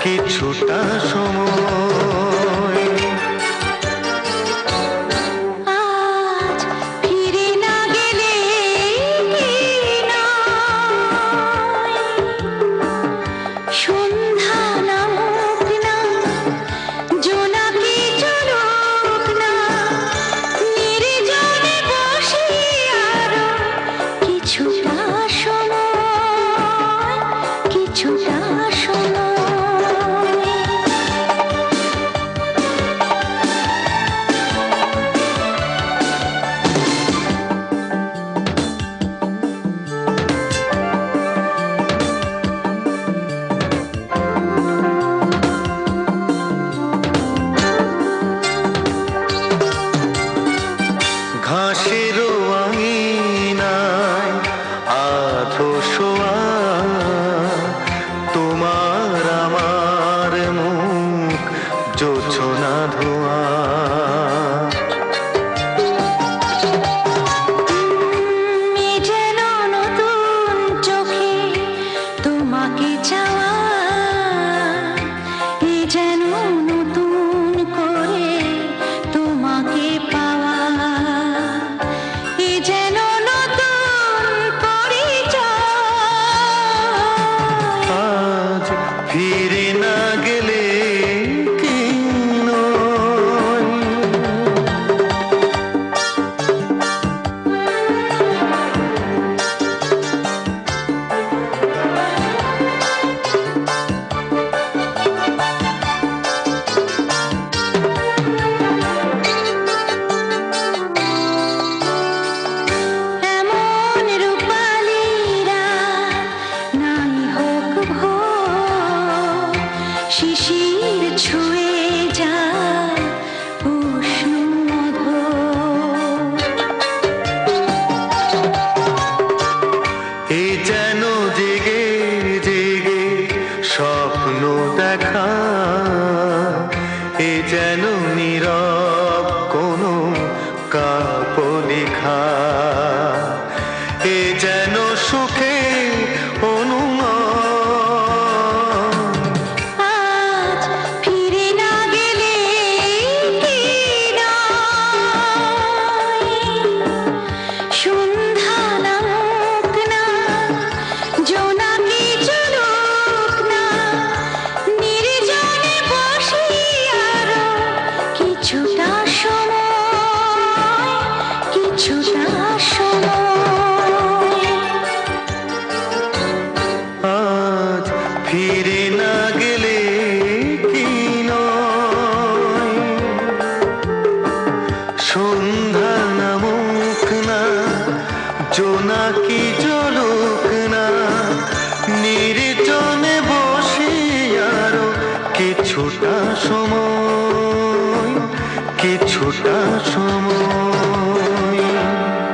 কিছুটা সময়। আজ ফিরে না গেলে কি নয়, সন্ধ্যা নামুক না, জোনাকি চলুক না, নির্জনে বসি আরো কিছুটা সময়, কিছুটা সময়। ঘাসের আঙিনায় আধো শোয়া তোমার আমার মুখ জোছনা ধোয়া। এ যেন নতুন চোখে তোমাকে চাওয়া, এ যেন নতুন করে তোমাকে পাওয়া, এ যেন নতুন পরিচয়। আজ ফিরে না গেলে কি নয়। এমন রূপালীরা নাই হোক ভোর, শিশির ছুঁয়ে যায় উষ্ণ মধুর। এ যেন জেগে জেগে স্বপ্ন দেখা, এ যেন নীরব কোনো কাব্যলেখা, এ যেন সুখে অনুমান। আজ ফিরে না গেলে কি নয়, সন্ধ্যা নামুক না, জোনাকি চলুক না, নির্জনে বসি আরো কিছুটা সময়, কিছুটা সময়। আজ ফিরে না গেলে কি নয়, সন্ধ্যা নামুক না, জোনাকি জ্বলুক না, নির্জনে বসি আরো কিছুটা সময়, কিছুটা সময়।